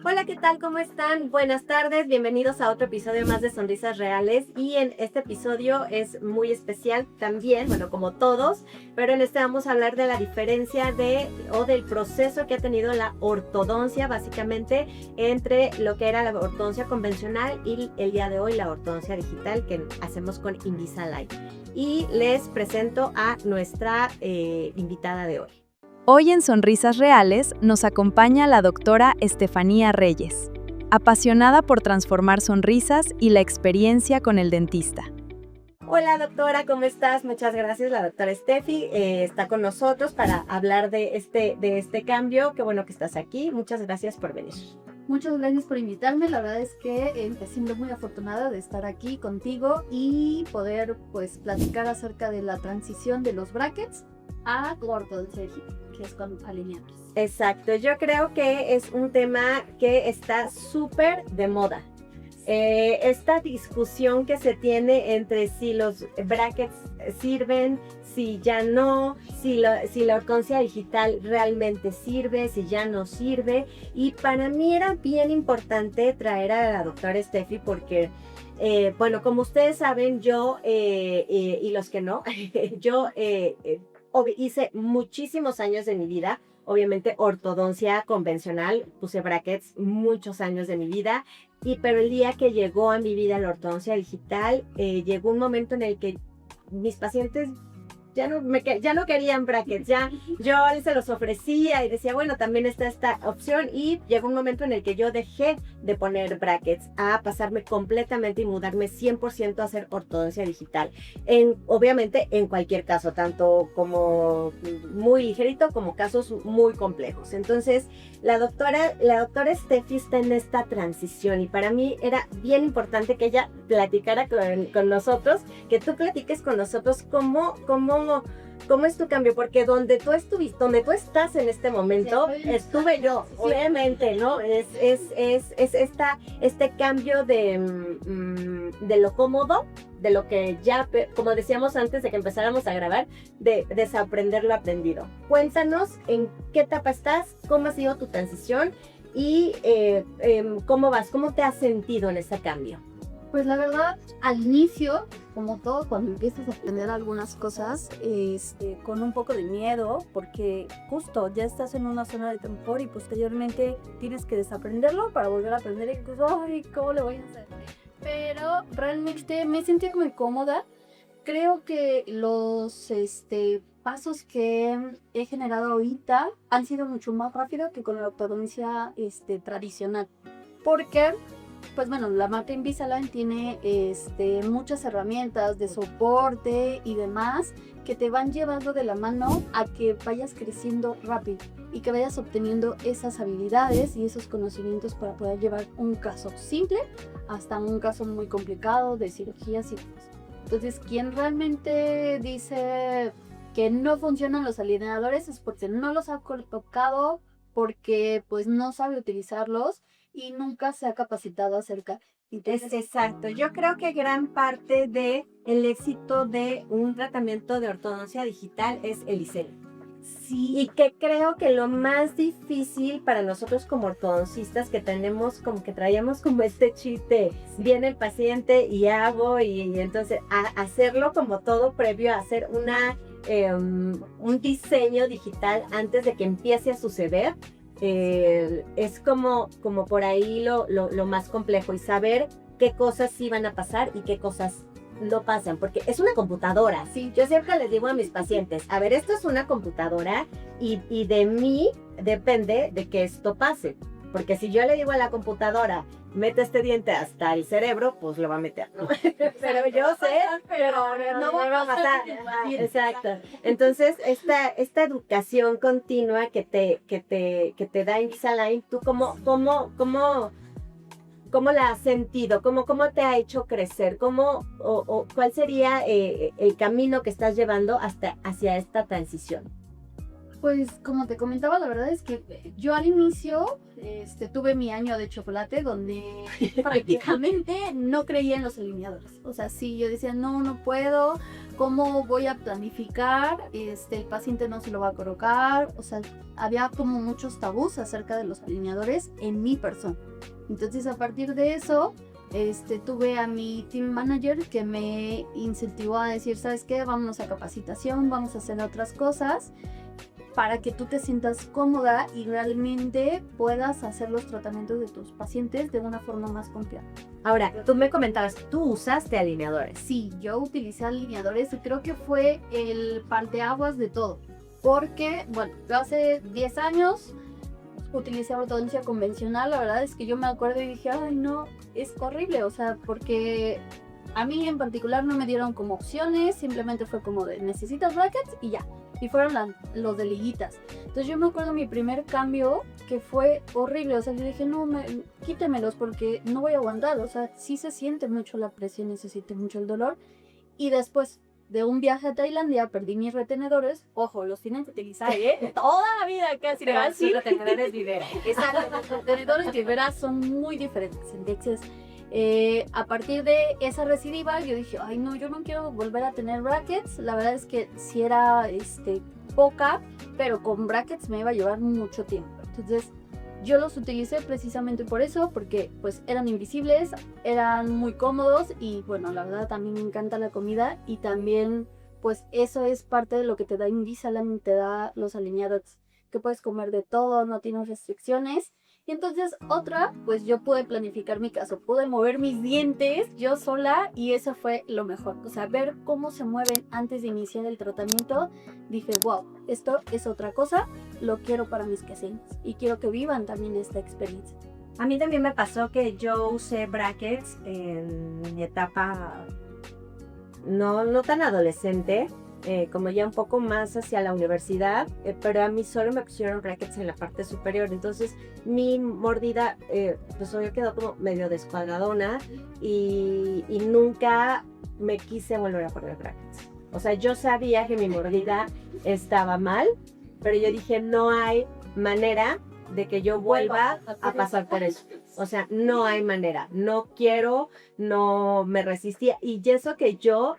Hola, ¿qué tal? ¿Cómo están? Buenas tardes, bienvenidos a otro episodio más de Sonrisas Reales. Y en este episodio es muy especial también, bueno, como todos, pero en este vamos a hablar de la diferencia del proceso que ha tenido la ortodoncia, básicamente, entre lo que era la ortodoncia convencional y el día de hoy la ortodoncia digital que hacemos con Invisalign. Y les presento a nuestra invitada de hoy. Hoy en Sonrisas Reales nos acompaña la doctora Estefanía Reyes, apasionada por transformar sonrisas y la experiencia con el dentista. Hola doctora, ¿cómo estás? Muchas gracias, la doctora Steffi está con nosotros para hablar de este cambio. Qué bueno que estás aquí, muchas gracias por venir. Muchas gracias por invitarme, la verdad es que me siento muy afortunada de estar aquí contigo y poder pues platicar acerca de la transición de los brackets a ortodoncia digital, que es con alineados. Exacto, yo creo que es un tema que está súper de moda. Esta discusión que se tiene entre si los brackets sirven, si ya no, si la ortodoncia digital realmente sirve, si ya no sirve. Y para mí era bien importante traer a la doctora Steffi porque, bueno, como ustedes saben, yo y los que no, yo hice muchísimos años de mi vida, obviamente ortodoncia convencional, puse brackets muchos años de mi vida, pero el día que llegó a mi vida la ortodoncia digital, llegó un momento en el que mis pacientes ya no querían brackets, yo se los ofrecía y decía, bueno, también está esta opción, y llegó un momento en el que yo dejé de poner brackets a pasarme completamente y mudarme 100% a hacer ortodoncia digital, obviamente en cualquier caso, tanto como muy ligerito como casos muy complejos. Entonces la doctora Steffi está en esta transición y para mí era bien importante que ella platicara con nosotros, que tú platiques con nosotros cómo es tu cambio, porque donde tú estás en este momento, estuve yo, obviamente, ¿no? Es este cambio de lo cómodo, de lo que ya, como decíamos antes de que empezáramos a grabar, de desaprender lo aprendido. Cuéntanos en qué etapa estás, cómo ha sido tu transición y cómo te has sentido en ese cambio. Pues la verdad, al inicio, como todo, cuando empiezas a aprender algunas cosas, con un poco de miedo, porque justo ya estás en una zona de confort y posteriormente tienes que desaprenderlo para volver a aprender y pues, ay, ¿cómo le voy a hacer? Pero realmente me sentía muy cómoda. Creo que los pasos que he generado ahorita han sido mucho más rápido que con la ortodoncia tradicional. Porque pues bueno, la marca Invisalign tiene muchas herramientas de soporte y demás que te van llevando de la mano a que vayas creciendo rápido y que vayas obteniendo esas habilidades y esos conocimientos para poder llevar un caso simple hasta un caso muy complicado de cirugías y demás. Entonces, quien realmente dice que no funcionan los alineadores es porque no los ha tocado, porque pues no sabe utilizarlos y nunca se ha capacitado acerca. Es exacto. Yo creo que gran parte del éxito de un tratamiento de ortodoncia digital es el diseño. Sí. Y que creo que lo más difícil para nosotros como ortodoncistas, que traíamos como este chip de viene el paciente y hago, y entonces hacerlo como todo previo a hacer un diseño digital antes de que empiece a suceder. Es como por ahí lo más complejo, y saber qué cosas sí van a pasar y qué cosas no pasan, porque es una computadora. Sí, yo siempre les digo a mis pacientes, a ver, esto es una computadora y de mí depende de que esto pase, porque si yo le digo a la computadora, mete este diente hasta el cerebro, pues lo va a meter, ¿no? Pero yo sé, pero no me va a matar. Exacto. Entonces, esta educación continua que te da Invisalign, ¿tú cómo la has sentido? ¿Cómo te ha hecho crecer? ¿Cuál sería el camino que estás llevando hacia esta transición? Pues como te comentaba, la verdad es que yo al inicio tuve mi año de chocolate donde prácticamente no creía en los alineadores. O sea, sí, yo decía, no puedo, ¿cómo voy a planificar? El paciente no se lo va a colocar. O sea, había como muchos tabús acerca de los alineadores en mi persona. Entonces, a partir de eso, tuve a mi team manager que me incentivó a decir, ¿sabes qué? Vámonos a capacitación, vamos a hacer otras cosas para que tú te sientas cómoda y realmente puedas hacer los tratamientos de tus pacientes de una forma más confiable. Ahora, tú me comentabas, tú usaste alineadores. Sí, yo utilicé alineadores y creo que fue el parteaguas de todo. Porque, bueno, yo hace 10 años utilicé ortodoncia convencional. La verdad es que yo me acuerdo y dije, ay no, es horrible. O sea, porque a mí en particular no me dieron como opciones. Simplemente fue como de, necesitas brackets y ya. Y fueron los de liguitas. Entonces yo me acuerdo mi primer cambio que fue horrible. O sea, yo dije, no, quítemelos porque no voy a aguantar. O sea, sí se siente mucho la presión y se siente mucho el dolor. Y después de un viaje a Tailandia perdí mis retenedores. Ojo, los tienen que utilizar, toda la vida casi. Sí, retenedores Vivera. Exacto, los retenedores Vivera son muy diferentes. Entonces, a partir de esa recidiva, yo dije, ay no, yo no quiero volver a tener brackets. La verdad es que sí era poca, pero con brackets me iba a llevar mucho tiempo. Entonces, yo los utilicé precisamente por eso, porque pues eran invisibles, eran muy cómodos y bueno, la verdad también me encanta la comida y también pues eso es parte de lo que te da Invisalign, te da los alineadores, que puedes comer de todo, no tienes restricciones. Y entonces otra, pues yo pude planificar mi caso, pude mover mis dientes yo sola y eso fue lo mejor. O sea, ver cómo se mueven antes de iniciar el tratamiento, dije, wow, esto es otra cosa, lo quiero para mis pacientes y quiero que vivan también esta experiencia. A mí también me pasó que yo usé brackets en mi etapa no tan adolescente, como ya un poco más hacia la universidad, pero a mí solo me pusieron brackets en la parte superior, entonces mi mordida pues obvio quedó como medio descuadradona y nunca me quise volver a poner brackets. O sea, yo sabía que mi mordida estaba mal, pero yo dije, no hay manera de que yo vuelva a pasar por eso. O sea, no hay manera, no quiero, no me resistía. Y eso que yo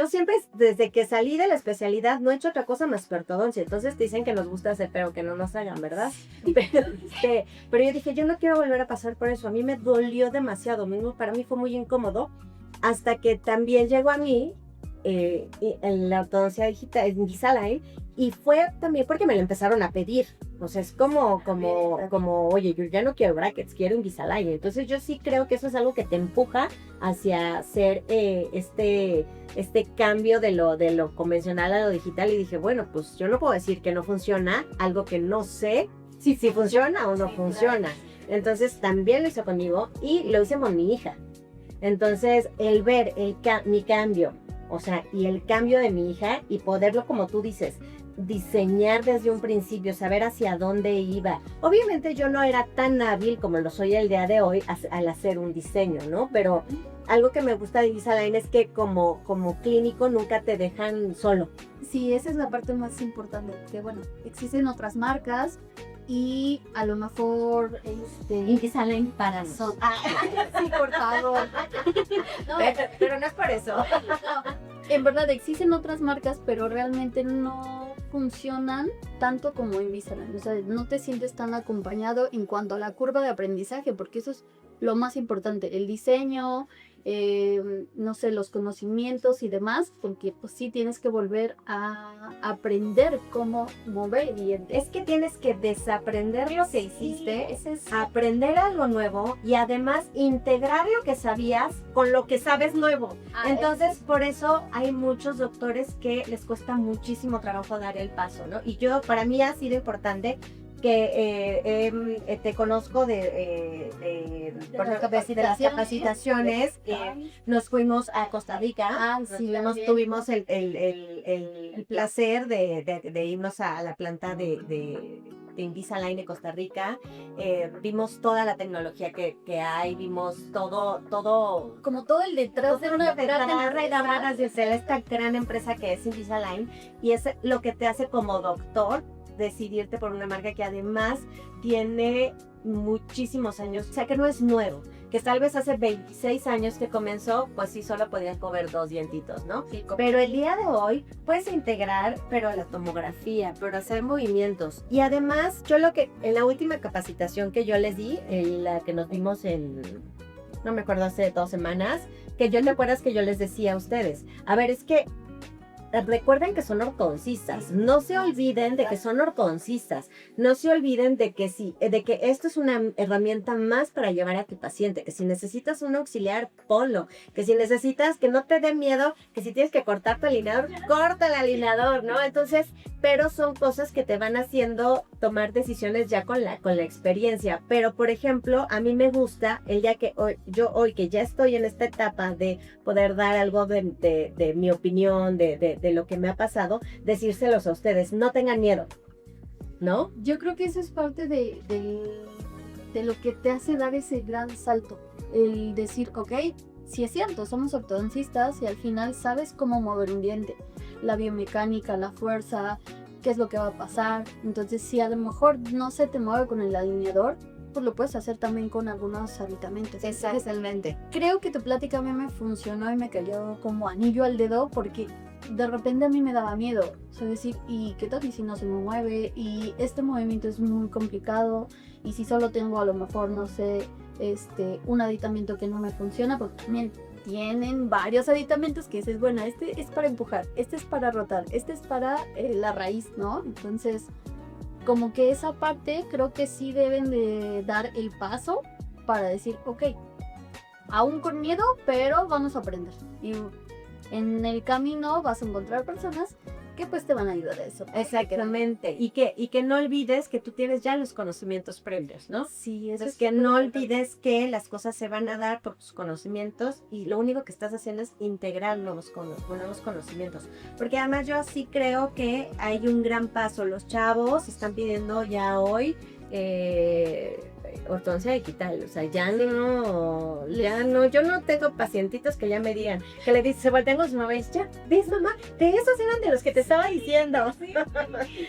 siempre, desde que salí de la especialidad, no he hecho otra cosa más que ortodoncia. Entonces dicen que nos gusta hacer, pero que no nos hagan, ¿verdad? Pero yo dije, yo no quiero volver a pasar por eso. A mí me dolió demasiado. Para mí fue muy incómodo. Hasta que también llegó a mí en la ortodoncia digital, Invisalign, y fue también porque me lo empezaron a pedir. O sea, es como, oye, yo ya no quiero brackets, quiero Invisalign. Entonces yo sí creo que eso es algo que te empuja hacia hacer este cambio de lo convencional a lo digital. Y dije, bueno, pues yo no puedo decir que no funciona, algo que no sé si funciona o no funciona. Entonces también lo hice conmigo y lo hice con mi hija. Entonces el ver mi cambio, o sea, y el cambio de mi hija y poderlo, como tú dices, diseñar desde un principio, saber hacia dónde iba. Obviamente yo no era tan hábil como lo soy el día de hoy al hacer un diseño, ¿no? Pero algo que me gusta de Invisalign es que como clínico nunca te dejan solo. Sí, esa es la parte más importante, que bueno, existen otras marcas y a lo mejor Invisalign para nosotros. Sí, por favor. No, pero no es por eso. No, en verdad existen otras marcas, pero realmente no funcionan tanto como Invisalign. O sea, no te sientes tan acompañado en cuanto a la curva de aprendizaje, porque eso es lo más importante, el diseño, no sé, los conocimientos y demás, porque pues sí tienes que volver a aprender cómo mover dientes. Es que tienes que desaprender lo que hiciste, aprender algo nuevo y además integrar lo que sabías con lo que sabes nuevo. Entonces, por eso hay muchos doctores que les cuesta muchísimo trabajo dar el paso, ¿no? Y para mí ha sido importante que te conozco de las capacitaciones. Nos fuimos a Costa Rica. Tuvimos el placer de irnos a la planta de Invisalign de Costa Rica, vimos toda la tecnología que hay, vimos todo como todo el detrás de una gran de esta gran empresa que es Invisalign, y es lo que te hace como doctor decidirte por una marca que además tiene muchísimos años, o sea que no es nuevo, que tal vez hace 26 años que comenzó, pues sí, solo podían comer 2 dientitos, ¿no? Sí, pero el día de hoy puedes integrar, pero la tomografía, pero hacer movimientos. Y además, yo lo que, en la última capacitación que yo les di, la que nos dimos no me acuerdo, hace 2 semanas, que yo, ¿te acuerdas que yo les decía a ustedes? A ver, es que recuerden que son ortodoncistas, no se olviden de que son ortodoncistas, no se olviden de que esto es una herramienta más para llevar a tu paciente, que si necesitas un auxiliar, ponlo, que si necesitas que no te dé miedo, que si tienes que cortar tu alineador, corta el alineador, ¿no? Entonces, pero son cosas que te van haciendo tomar decisiones ya con la experiencia. Pero, por ejemplo, a mí me gusta el día que hoy que ya estoy en esta etapa de poder dar algo de mi opinión, de lo que me ha pasado, decírselos a ustedes, no tengan miedo, ¿no? Yo creo que eso es parte de lo que te hace dar ese gran salto, el decir, ok, sí es cierto, somos ortodoncistas y al final sabes cómo mover un diente, la biomecánica, la fuerza, qué es lo que va a pasar. Entonces, si a lo mejor no se te mueve con el alineador, pues lo puedes hacer también con algunos aditamentos. Exactamente. Creo que tu plática a mí me funcionó y me cayó como anillo al dedo, porque de repente a mí me daba miedo, o sea, decir, ¿y qué tal si no se me mueve? Y este movimiento es muy complicado, y si solo tengo a lo mejor, no sé, un aditamento que no me funciona, porque también tienen varios aditamentos que dices, bueno, este es para empujar, este es para rotar, este es para la raíz, ¿no? Entonces, como que esa parte creo que sí deben de dar el paso para decir, ok, aún con miedo, pero vamos a aprender. Y en el camino vas a encontrar personas que pues te van a ayudar a eso. Exactamente. Y que no olvides que tú tienes ya los conocimientos previos, ¿no? Sí, eso es que no olvides que las cosas se van a dar por tus conocimientos y lo único que estás haciendo es integrar nuevos conocimientos. Porque además yo sí creo que hay un gran paso. Los chavos están pidiendo ya hoy ortodoncia digital, o sea, ya no, yo no tengo pacientitos que ya me digan, que le dicen, se voltean con su mamá y dicen, ya, ves mamá, de esos eran de los que te estaba diciendo. Sí.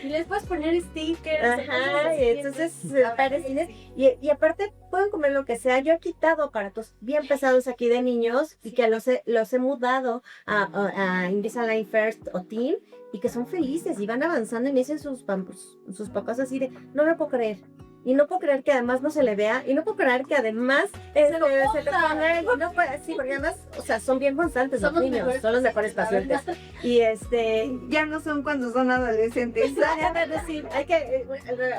Y les puedes poner stickers. Ajá, y entonces parecen, y aparte pueden comer lo que sea. Yo he quitado aparatos bien pesados aquí de niños y que los he mudado a Invisalign First o Teen, y que son felices y van avanzando y me dicen sus papás así de, no lo puedo creer. Y no puedo creer que además no se le vea, y no puedo creer que además se le ponga, no puede, sí, porque además, o sea, son bien constantes los niños, son los mejores pacientes. Y ya no son cuando son adolescentes.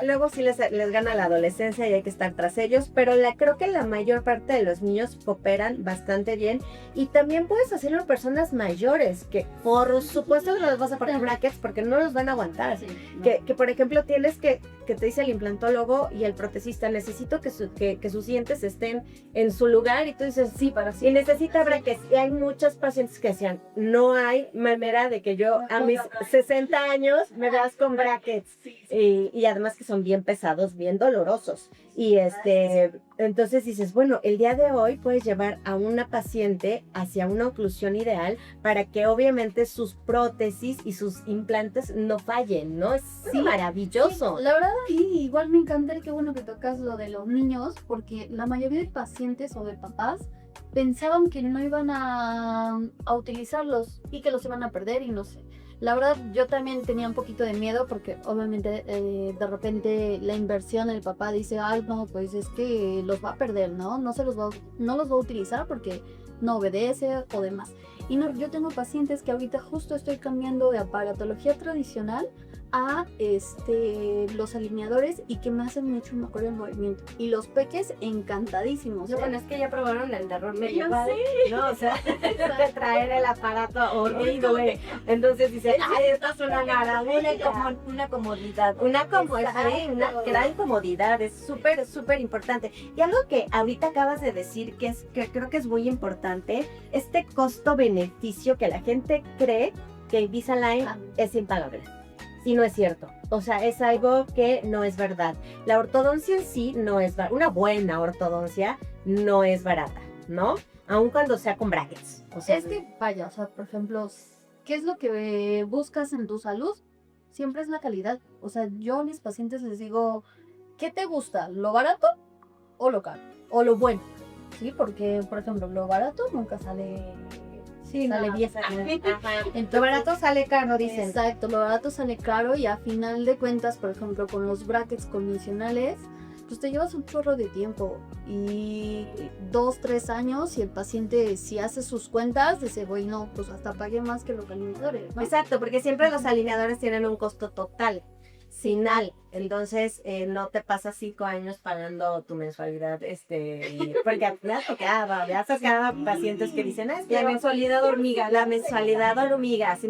Luego sí les gana la adolescencia y hay que estar tras ellos, pero creo que la mayor parte de los niños cooperan bastante bien, y también puedes hacerlo en personas mayores, que por supuesto no les vas a poner brackets porque no los van a aguantar. Sí, no. Que por ejemplo tienes que te dice el implantólogo y el protecista, necesito que sus dientes estén en su lugar, y tú dices, sí, para sí. Y necesita brackets. Y hay muchos pacientes que decían, no hay manera de que yo a mis 60 años me veas con brackets. Y además que son bien pesados, bien dolorosos. Y entonces dices, bueno, el día de hoy puedes llevar a una paciente hacia una oclusión ideal para que obviamente sus prótesis y sus implantes no fallen, ¿no? Es maravilloso. Sí, la verdad, igual me encanta, qué bueno que tocas lo de los niños, porque la mayoría de pacientes o de papás pensaban que no iban a utilizarlos y que los iban a perder, y no sé. La verdad, yo también tenía un poquito de miedo porque obviamente de repente la inversión, el papá dice, ay no, pues es que los va a perder, ¿no? No los va a utilizar porque no obedece o demás. Y no, yo tengo pacientes que ahorita justo estoy cambiando de aparatología tradicional a los alineadores, y que me hacen mucho mejor el movimiento. Y los peques encantadísimos. Bueno, es que ya probaron el error medieval, ¿no? O sea, de traer el aparato horrible. Entonces dice, ay, esta es una maravilla. Una comodidad. Una gran comodidad. Es súper, súper importante. Y algo que ahorita acabas de decir que creo que es muy importante, costo-beneficio que la gente cree que Invisalign es impagable. sí no es cierto. O sea, es algo que no es verdad. La ortodoncia en sí no es barata. Una buena ortodoncia no es barata, ¿no? Aun cuando sea con brackets. O sea, Es que, vaya, o sea, por ejemplo, ¿qué es lo que buscas en tu salud? Siempre es la calidad. O sea, yo a mis pacientes les digo, ¿qué te gusta? ¿Lo barato o lo caro? O lo bueno, ¿sí? Porque, por ejemplo, lo barato nunca sale, sale bien. Lo barato sale caro, dicen. Exacto, lo barato sale caro y a final de cuentas, por ejemplo, con los brackets convencionales, pues te llevas un chorro de tiempo y 2, 3 años y el paciente si hace sus cuentas dice, bueno, pues hasta pague más que los alineadores, ¿no? Exacto, porque siempre los alineadores tienen un costo total, final. Entonces, no te pasas 5 años pagando tu mensualidad, porque me ha tocado pacientes que dicen, es que La mensualidad hormiga. la mensualidad hormiga, así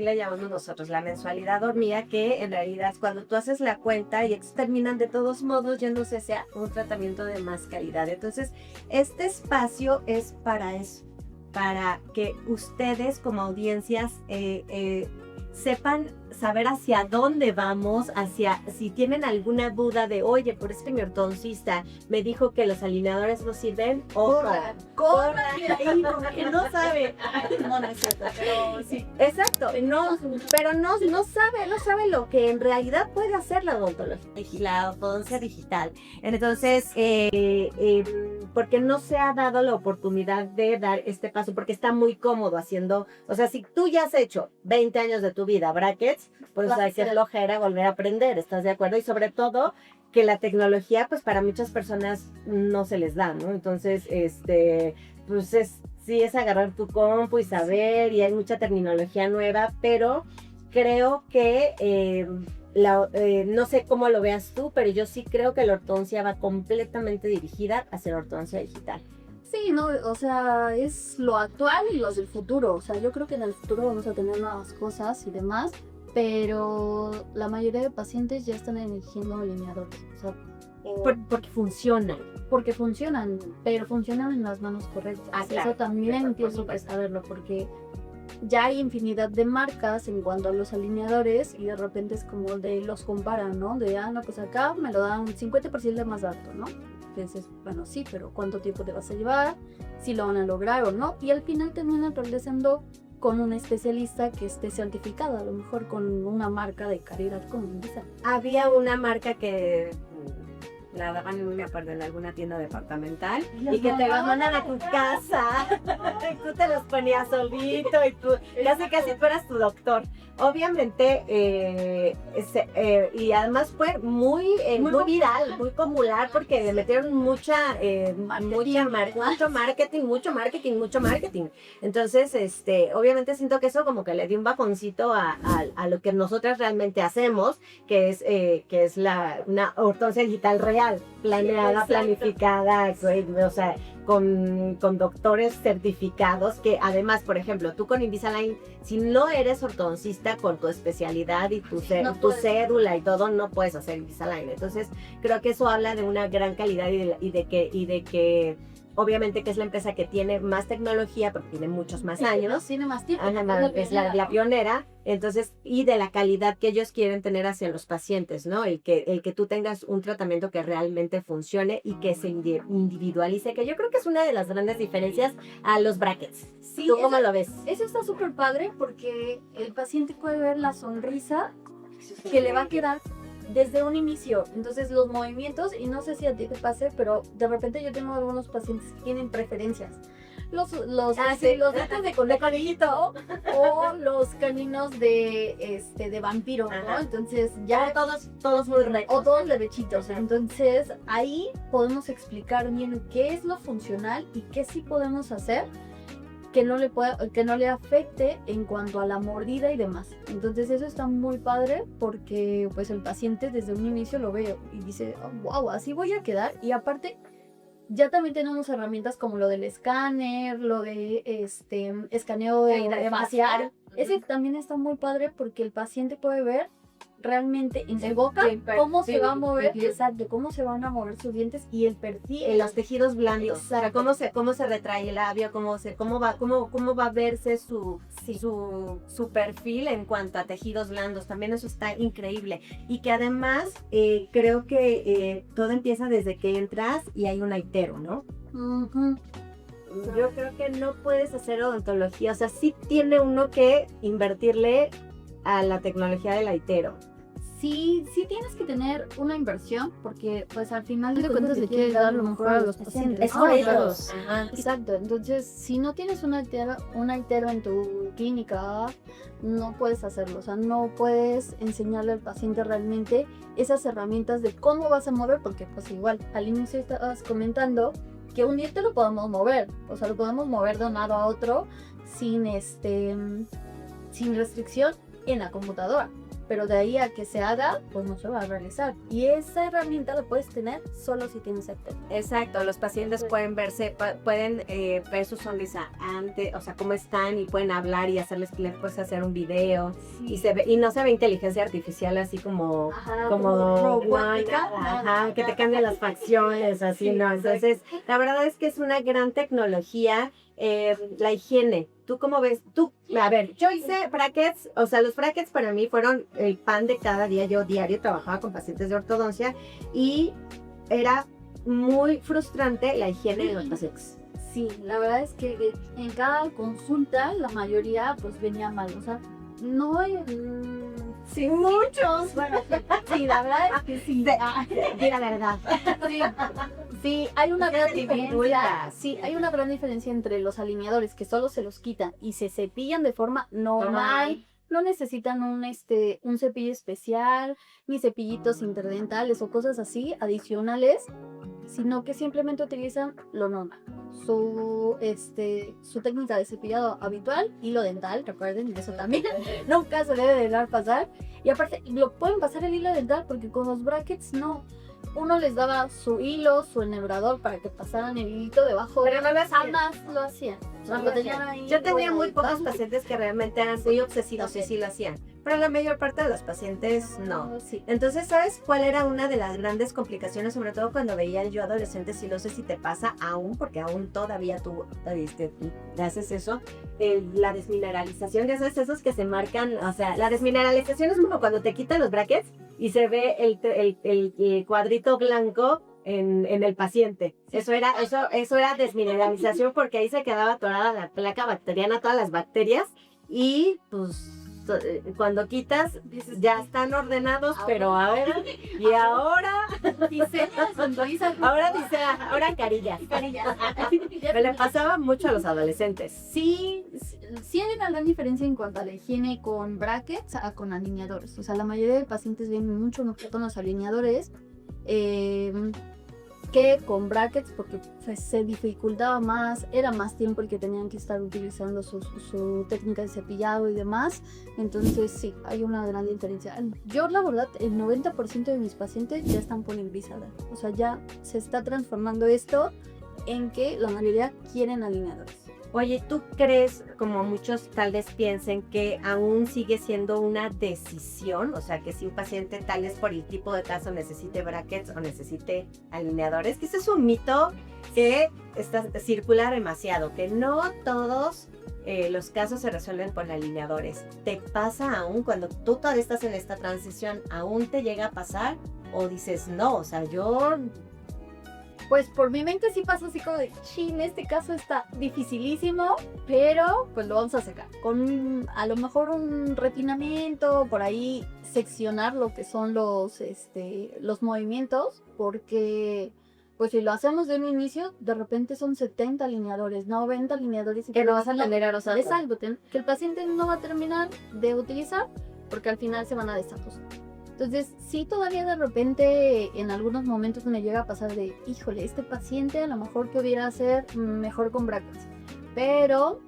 la llamamos nosotros, la mensualidad hormiga, que en realidad cuando tú haces la cuenta y terminan de todos modos yéndose hacia un tratamiento de más calidad. Entonces, este espacio es para eso, para que ustedes como audiencias sepan saber hacia dónde vamos, hacia si tienen alguna duda de, oye, por es que mi ortodoncista me dijo que los alineadores no sirven, corran, porque no sabe. No, no es cierto, pero sí. Exacto, pero no sabe lo que en realidad puede hacer la odontología, la ortodoncia digital. Entonces, porque no se ha dado la oportunidad de dar este paso, porque está muy cómodo haciendo, o sea, si tú ya has hecho 20 años de tu vida brackets, pues hay que flojera volver a aprender, ¿estás de acuerdo? Y sobre todo que la tecnología, pues para muchas personas no se les da, ¿no? Entonces, pues sí es agarrar tu compu y saber, y hay mucha terminología nueva, pero creo que no sé cómo lo veas tú, pero yo sí creo que la ortodoncia va completamente dirigida hacia la ortodoncia digital. Sí, no, o sea, es lo actual y los del futuro. O sea, yo creo que en el futuro vamos a tener nuevas cosas y demás, pero la mayoría de pacientes ya están eligiendo alineadores. O sea, Porque funcionan. porque funcionan, pero funcionan en las manos correctas. Ah, claro. Eso también tienes que saberlo, porque ya hay infinidad de marcas en cuanto a los alineadores y de repente es como de los comparan, ¿no? De, no, pues acá me lo dan un 50% más alto, ¿no? Entonces, bueno, sí, pero ¿cuánto tiempo te vas a llevar? Si lo van a lograr o no. Y al final terminan realizando con un especialista que esté certificado, a lo mejor con una marca de calidad como esa. Había una marca que la daban, no me acuerdo, en alguna tienda departamental y que te los mandan a tu casa y tú te los ponías solito y tú casi tú eras tu doctor. Obviamente, y además fue muy viral, muy popular, porque le metieron mucho marketing. Entonces, obviamente siento que eso como que le dio un bajoncito a lo que nosotras realmente hacemos, que es una ortodoncia digital real, planeada, planificada, o sea, con doctores certificados, que además, por ejemplo, tú con Invisalign, si no eres ortodoncista con tu especialidad y tu cédula y todo, no puedes hacer Invisalign. Entonces, creo que eso habla de una gran calidad y de que obviamente que es la empresa que tiene más tecnología, porque tiene muchos más años. Tiene más tiempo. Es la pionera. Entonces, y de la calidad que ellos quieren tener hacia los pacientes, ¿no? El que tú tengas un tratamiento que realmente funcione y que se individualice, que yo creo que es una de las grandes diferencias a los brackets. Sí, ¿Tú cómo lo ves? Eso está súper padre porque el paciente puede ver la sonrisa que le va a quedar desde un inicio. Entonces los movimientos, y no sé si a ti te pase, pero de repente yo tengo algunos pacientes que tienen preferencias. Los dientes de conejito o los caninos de vampiro, ¿no? Ajá. Entonces ya Todos muy rectos. o todos derechitos. Entonces ahí podemos explicar bien qué es lo funcional y qué sí podemos hacer que no le afecte en cuanto a la mordida y demás. Entonces eso está muy padre porque pues el paciente desde un inicio lo ve y dice, wow, así voy a quedar. Y aparte ya también tenemos herramientas como lo del escáner, lo de escaneo de facial. Ese también está muy padre porque el paciente puede ver realmente en su boca cómo se va a mover, exacto, cómo se van a mover sus dientes y el perfil. Los tejidos blandos, o sea, cómo se retrae el labio, cómo va a verse su perfil en cuanto a tejidos blandos. También eso está increíble. Y que además creo que todo empieza desde que entras y hay un aitero, ¿no? Ujú. Yo creo que no puedes hacer odontología, o sea, sí tiene uno que invertirle a la tecnología del aitero. Sí tienes que tener una inversión porque pues al final de cuentas le quieres dar lo mejor a los pacientes. Es ¿no? por Claro. ellos. Ajá. Exacto, entonces si no tienes un aitero en tu clínica, no puedes hacerlo, o sea, no puedes enseñarle al paciente realmente esas herramientas de cómo vas a mover, porque pues igual al inicio estabas comentando que un diente lo podemos mover, o sea, lo podemos mover de un lado a otro sin restricción en la computadora. Pero de ahí a que se haga, pues no se va a realizar. Y esa herramienta la puedes tener solo si tienes aitero. Exacto, los pacientes pueden ver su sonrisa antes, o sea, cómo están y pueden hablar y les puedes hacer un video y no se ve inteligencia artificial así como robótica, ajá, que te cambian las facciones, así, Sí, ¿no? exacto. Entonces, la verdad es que es una gran tecnología. La higiene, ¿tú cómo ves? A ver, yo hice brackets, o sea, los brackets para mí fueron el pan de cada día. Yo diario trabajaba con pacientes de ortodoncia y era muy frustrante la higiene de los pacientes. Sí, la verdad es que en cada consulta la mayoría pues venía mal, o sea, no hay... Sí, muchos. Bueno, sí, la verdad es que sí. Di la verdad. Sí, hay una gran diferencia. Dificultas. Sí, hay una gran diferencia entre los alineadores que solo se los quitan y se cepillan de forma normal. No necesitan un cepillo especial, ni cepillitos interdentales o cosas así adicionales, sino que simplemente utilizan lo normal. Su técnica de cepillado habitual, hilo dental, recuerden, eso también nunca se debe dejar pasar. Y aparte, lo pueden pasar el hilo dental porque con los brackets no. Uno les daba su hilo, su enhebrador para que pasaran el hilito debajo. Pero no lo hacían. Jamás lo hacían. O sea, lo tenían ahí, Yo tenía muy pocos guardadito. pacientes que realmente eran muy obsesivos y sí lo hacían, pero la mayor parte de los pacientes no. Sí. Entonces, ¿sabes cuál era una de las grandes complicaciones? Sobre todo cuando veía yo adolescentes, y no sé si te pasa aún, porque aún todavía tú haces eso, la desmineralización, ya sabes, esos que se marcan, o sea, la desmineralización es como cuando te quitan los brackets y se ve el cuadrito blanco en el paciente. Eso era desmineralización, porque ahí se quedaba atorada la placa bacteriana, todas las bacterias, y pues cuando quitas dices ya están ordenados, pero ahora Dice, ahora carillas. Me le pasaba mucho a los adolescentes. Sí hay una gran diferencia en cuanto a la higiene con brackets a con alineadores. O sea, la mayoría de pacientes vienen mucho mejor con los alineadores que con brackets, porque se dificultaba más, era más tiempo el que tenían que estar utilizando su técnica de cepillado y demás. Entonces sí, hay una gran diferencia. Yo la verdad, el 90% de mis pacientes ya están por Invisalign. O sea, ya se está transformando esto en que la mayoría quieren alineadores. Oye, ¿tú crees, como muchos tal vez piensen, que aún sigue siendo una decisión? O sea, que si un paciente tal vez por el tipo de caso necesite brackets o necesite alineadores, que ese es un mito que circula demasiado, que no todos los casos se resuelven con alineadores. ¿Te pasa aún cuando tú todavía estás en esta transición, aún te llega a pasar? ¿O dices, no, o sea, yo... Pues por mi mente sí pasa así como de, en este caso está dificilísimo, pero pues lo vamos a sacar. Con a lo mejor un refinamiento, por ahí seccionar lo que son los movimientos, porque pues si lo hacemos de un inicio, de repente son 70 alineadores, 90 alineadores. Que no vas a tener a los Es algo que el paciente no va a terminar de utilizar porque al final se van a desajustar. Entonces, sí, todavía de repente en algunos momentos me llega a pasar de, híjole, este paciente a lo mejor pudiera ser mejor con brackets. Pero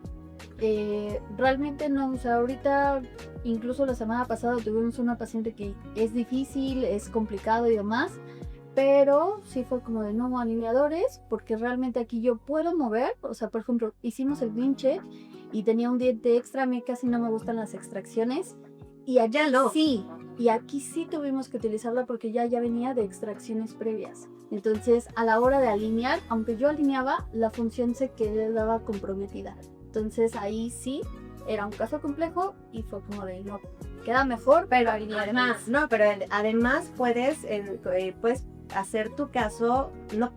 realmente no, o sea, ahorita, incluso la semana pasada tuvimos una paciente que es difícil, es complicado y demás. Pero sí fue como de no alineadores, porque realmente aquí yo puedo mover. O sea, por ejemplo, hicimos el vinche y tenía un diente extra. A mí casi no me gustan las extracciones. Y allá no. Sí, y aquí sí tuvimos que utilizarla porque ya venía de extracciones previas. Entonces, a la hora de alinear, aunque yo alineaba, la función se quedaba comprometida. Entonces, ahí sí era un caso complejo y fue como de no, queda mejor, Pero alinear además, más. no, pero puedes puedes hacer tu caso, no,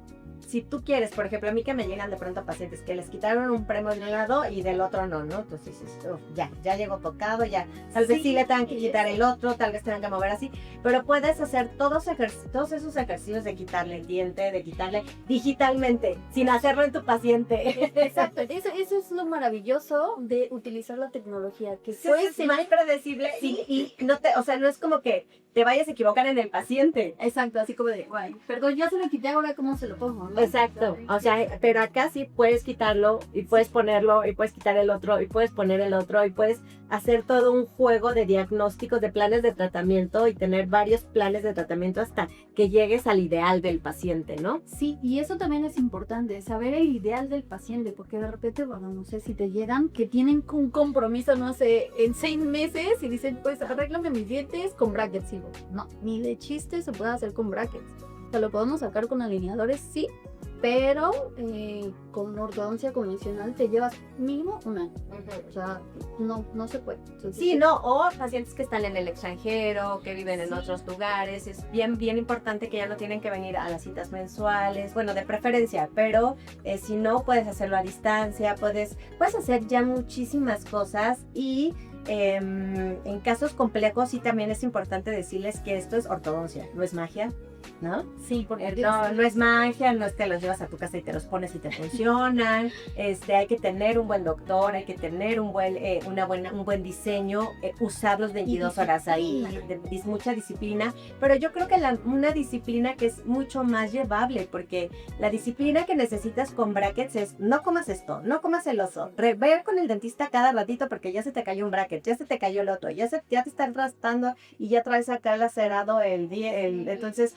si tú quieres, por ejemplo, a mí que me llegan de pronto pacientes que les quitaron un premo de un lado y del otro no, ¿no? Entonces dices, ya llegó tocado, ya, tal vez sí le tengan que quitar el otro, tal vez tengan que mover así, pero puedes hacer todos esos ejercicios de quitarle el diente, de quitarle digitalmente, sin hacerlo en tu paciente. Exacto, eso es lo maravilloso de utilizar la tecnología, que Es más predecible y no o sea, no es como que te vayas a equivocar en el paciente. Exacto, así como de, guay, perdón, ya se lo quité, ahora cómo se lo pongo, ¿no? Exacto, o sea, pero acá sí puedes quitarlo y puedes ponerlo y puedes quitar el otro y puedes poner el otro y puedes hacer todo un juego de diagnósticos, de planes de tratamiento y tener varios planes de tratamiento hasta que llegues al ideal del paciente, ¿no? Sí, y eso también es importante, saber el ideal del paciente, porque de repente, bueno, no sé si te llegan que tienen un compromiso, no sé, en 6 meses y dicen, pues arréglame mis dientes con brackets. Y digo, no, ni de chiste se puede hacer con brackets. O sea, lo podemos sacar con alineadores, sí, pero con ortodoncia convencional te llevas mínimo un año. O sea, no se puede. Entonces, Sí, no, o pacientes que están en el extranjero, que viven en otros lugares, es bien importante que ya no tienen que venir a las citas mensuales, bueno, de preferencia, pero si no, puedes hacerlo a distancia, puedes hacer ya muchísimas cosas y en casos complejos sí también es importante decirles que esto es ortodoncia, no es magia, ¿no? Sí, porque No es magia, no es que los llevas a tu casa y te los pones y te funcionan. Hay que tener un buen doctor, hay que tener un buen diseño, usar los 22 horas ahí, mucha disciplina. Pero yo creo que una disciplina que es mucho más llevable, porque la disciplina que necesitas con brackets es no comas esto, no comas el oso, ve con el dentista cada ratito porque ya se te cayó un bracket, ya se te cayó el otro, ya te están raspando y ya traes acá lacerado entonces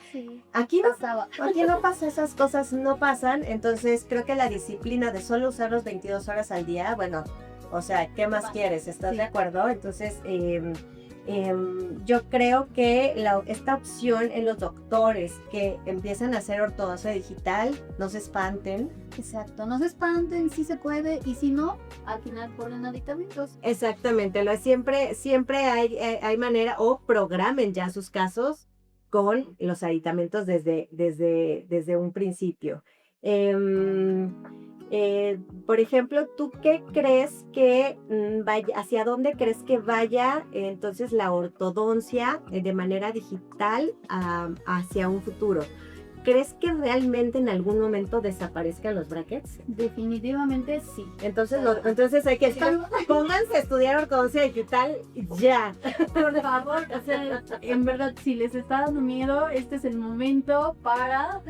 aquí no pasa, esas cosas no pasan, entonces creo que la disciplina de solo usar los 22 horas al día, bueno, o sea, ¿qué más quieres? ¿Estás de acuerdo? Entonces, yo creo que esta opción en los doctores que empiezan a hacer ortodoncia digital, no se espanten. Exacto, no se espanten, sí se puede, y si no, al final ponen aditamentos. Exactamente, siempre hay manera, o programen ya sus casos con los aditamentos desde un principio. Por ejemplo, ¿tú qué crees que hacia dónde crees que vaya entonces la ortodoncia de manera digital hacia un futuro? ¿Crees que realmente en algún momento desaparezcan los brackets? Definitivamente sí. Entonces hay que pónganse a estudiar ortodoncia digital ya. Por favor, o sea, en verdad, si les está dando miedo, este es el momento para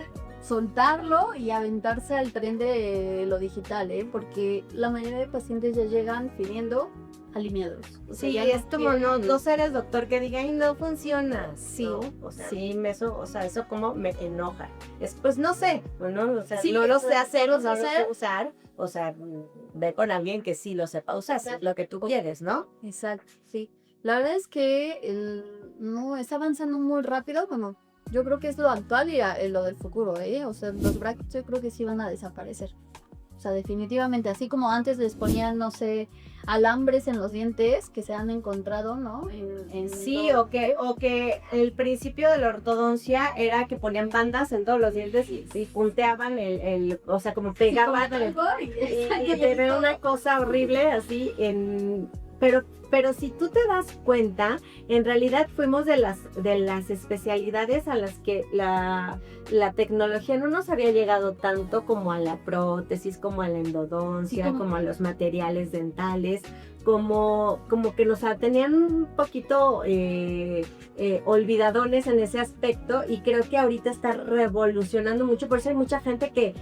soltarlo y aventarse al tren de lo digital, porque la mayoría de pacientes ya llegan pidiendo alineados. O sea, sí, ya es como no seres doctor que diga, ay, no funciona. Sí, ¿no? O sea, sí, eso como me enoja. Pues no sé, ¿no? O sea, sí, no lo sé hacer, no lo sé usar. O sea, ve con alguien que sí lo sepa usar, lo que tú quieres, ¿no? Exacto, sí. La verdad es que no está avanzando muy rápido, como yo creo que es lo actual y lo del futuro, O sea, los brackets yo creo que sí van a desaparecer. O sea, definitivamente, así como antes les ponían, no sé, alambres en los dientes que se han encontrado, ¿no? Sí, o que el principio de la ortodoncia era que ponían bandas en todos los dientes y punteaban o sea, como pegaban y te ve una cosa horrible así pero si tú te das cuenta, en realidad fuimos de las especialidades a las que la tecnología no nos había llegado tanto como a la prótesis, como a la endodoncia, como a los materiales dentales, como que nos tenían un poquito olvidadones en ese aspecto, y creo que ahorita está revolucionando mucho. Por eso hay mucha gente que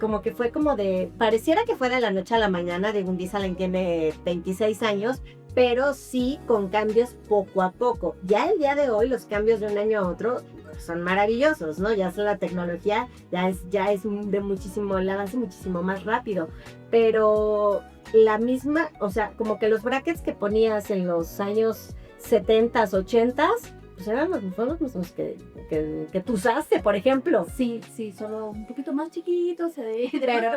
como que fue como pareciera que fue de la noche a la mañana. De Invisalign tiene 26 años, pero sí con cambios poco a poco. Ya el día de hoy los cambios de un año a otro son maravillosos, ¿no? Ya la tecnología ya es de muchísimo, la hace muchísimo más rápido, pero la misma, o sea, como que los brackets que ponías en los años 70s, 80s, pues eran los mismos que tú usaste, por ejemplo. Sí, solo un poquito más chiquitos. Pero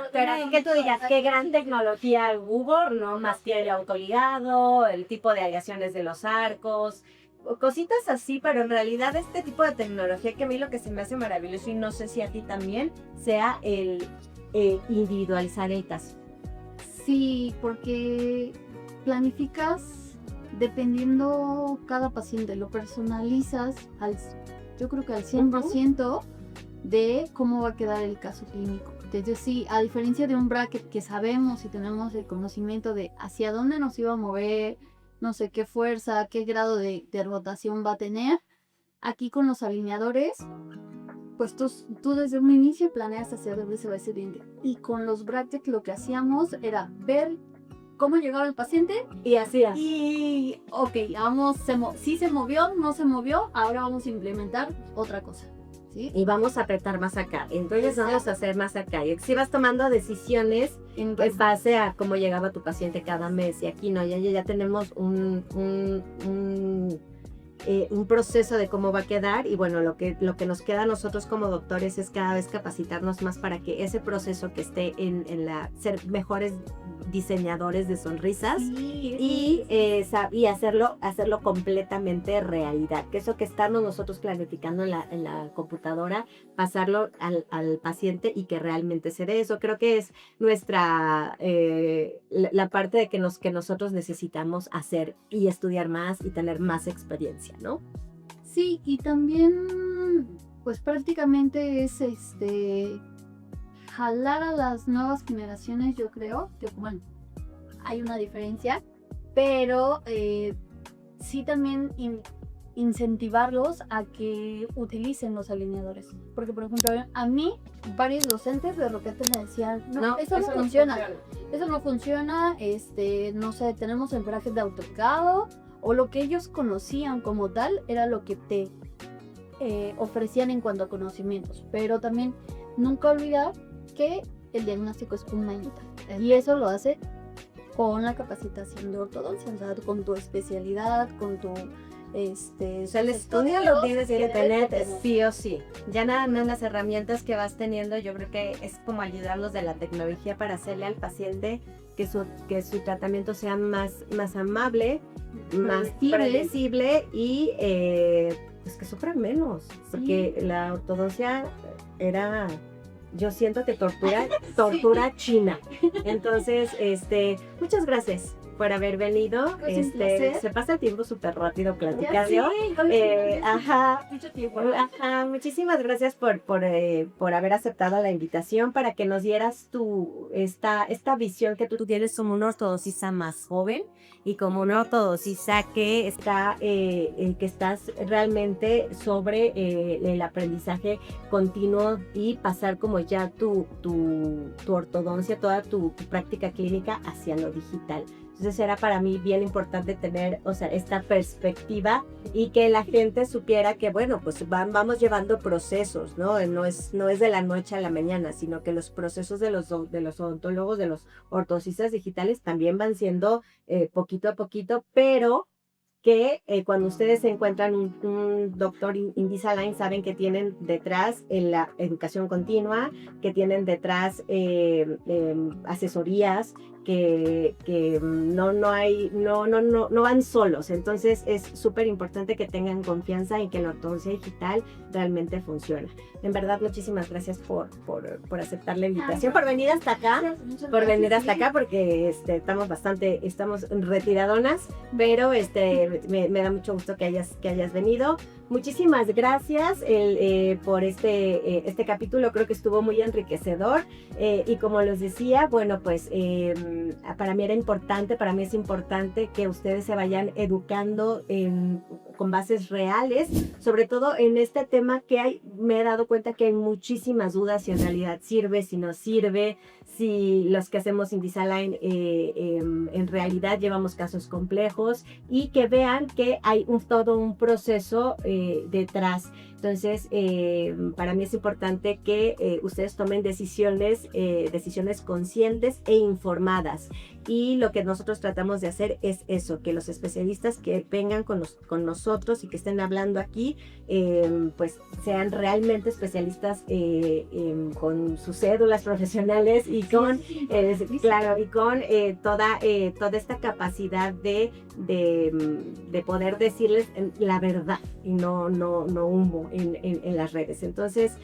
que tú digas, qué gran tecnología hubo, ¿no? Más que el autoligado, el tipo de aleaciones de los arcos, cositas así, pero en realidad este tipo de tecnología que a mí lo que se me hace maravilloso, y no sé si a ti también, sea el individualizar el caso. Sí, porque planificas dependiendo cada paciente, lo personalizas yo creo que al 100% de cómo va a quedar el caso clínico. Entonces sí, a diferencia de un bracket que sabemos y tenemos el conocimiento de hacia dónde nos iba a mover, no sé qué fuerza, qué grado de rotación va a tener, aquí con los alineadores, pues tú desde un inicio planeas hacia dónde se va ese diente. Y con los brackets lo que hacíamos era ver cómo llegaba el paciente Y así es. y, ok, vamos, sí se movió, no se movió, ahora vamos a implementar otra cosa. ¿Sí? Y vamos a apretar más acá. Entonces vamos a hacer más acá. Y si vas tomando decisiones en base a cómo llegaba tu paciente cada mes. Y aquí no, ya tenemos un proceso de cómo va a quedar. Y bueno, lo que nos queda a nosotros como doctores es cada vez capacitarnos más para que ese proceso que esté ser mejores diseñadores de sonrisas y hacerlo completamente realidad, que eso que estamos nosotros planificando en la computadora, pasarlo al paciente y que realmente se dé. Eso creo que es nuestra la parte de que nosotros necesitamos hacer y estudiar más y tener más experiencia, ¿no? Sí, y también pues prácticamente es jalar a las nuevas generaciones. Yo creo que, bueno, hay una diferencia, pero sí también incentivarlos a que utilicen los alineadores. Porque, por ejemplo, a mí, varios docentes de repente me decían, no, eso no funciona. Eso no funciona, no sé, tenemos el bracket de AutoCAD, o lo que ellos conocían como tal era lo que te ofrecían en cuanto a conocimientos. Pero también nunca olvidar que el diagnóstico es fundamental, y eso lo hace con la capacitación de ortodoncia, o sea, con tu especialidad, con tu o sea, el estudio lo tienes que tener sí o sí. Ya nada más las herramientas que vas teniendo, yo creo que es como ayudarlos de la tecnología para hacerle al paciente que su tratamiento sea más amable, más predecible y pues que sufran menos, porque la ortodoncia era, yo siento que tortura china. Entonces, muchas gracias por haber venido. Se pasa el tiempo súper rápido platicando. Mucho tiempo. Muchísimas gracias por haber aceptado la invitación para que nos dieras esta visión que tú tienes como una ortodoncista más joven y como una ortodoncista que estás realmente sobre el aprendizaje continuo y pasar como ya tu ortodoncia, toda tu práctica clínica hacia lo digital. Entonces era para mí bien importante tener, o sea, esta perspectiva y que la gente supiera que, bueno, pues vamos llevando procesos, ¿no? No es de la noche a la mañana, sino que los procesos de los odontólogos, de los ortodoncistas digitales también van siendo poquito a poquito, pero que cuando ustedes encuentran un doctor Invisalign, saben que tienen detrás la educación continua, que tienen detrás asesorías, que no van solos. Entonces es súper importante que tengan confianza en que la ortodoncia digital realmente funciona. En verdad, muchísimas gracias por aceptar la invitación, por venir hasta acá, porque estamos retiradonas, pero me da mucho gusto que hayas venido. Muchísimas gracias por este capítulo. Creo que estuvo muy enriquecedor y como les decía, bueno, pues para mí es importante que ustedes se vayan educando con bases reales, sobre todo en este tema que me he dado cuenta que hay muchísimas dudas si en realidad sirve, si no sirve, si los que hacemos Invisalign en realidad llevamos casos complejos, y que vean que hay todo un proceso detrás. Entonces, para mí es importante que ustedes tomen decisiones conscientes e informadas. Y lo que nosotros tratamos de hacer es eso, que los especialistas que vengan con nosotros y que estén hablando aquí, pues sean realmente especialistas con sus cédulas profesionales y con, claro, y con toda esta capacidad de poder decirles la verdad y no humo en las redes. Entonces,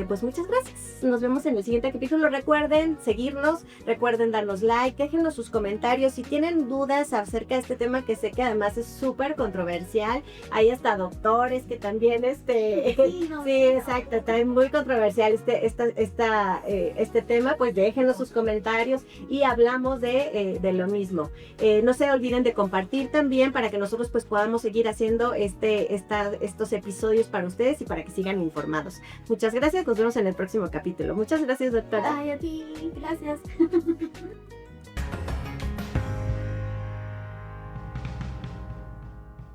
pues muchas gracias. Nos vemos en el siguiente capítulo. Recuerden seguirnos, recuerden darnos like, déjenos sus comentarios. Si tienen dudas acerca de este tema, que sé que además es súper controversial, hay hasta doctores que también sí, exacto, también muy controversial este tema, pues déjenos sus comentarios y hablamos de lo mismo. No se olviden de compartir también para que nosotros pues podamos seguir haciendo estos episodios para ustedes y para que sigan informados. Muchas gracias, nos vemos en el próximo capítulo. Muchas gracias, doctora. Ay, a ti, gracias.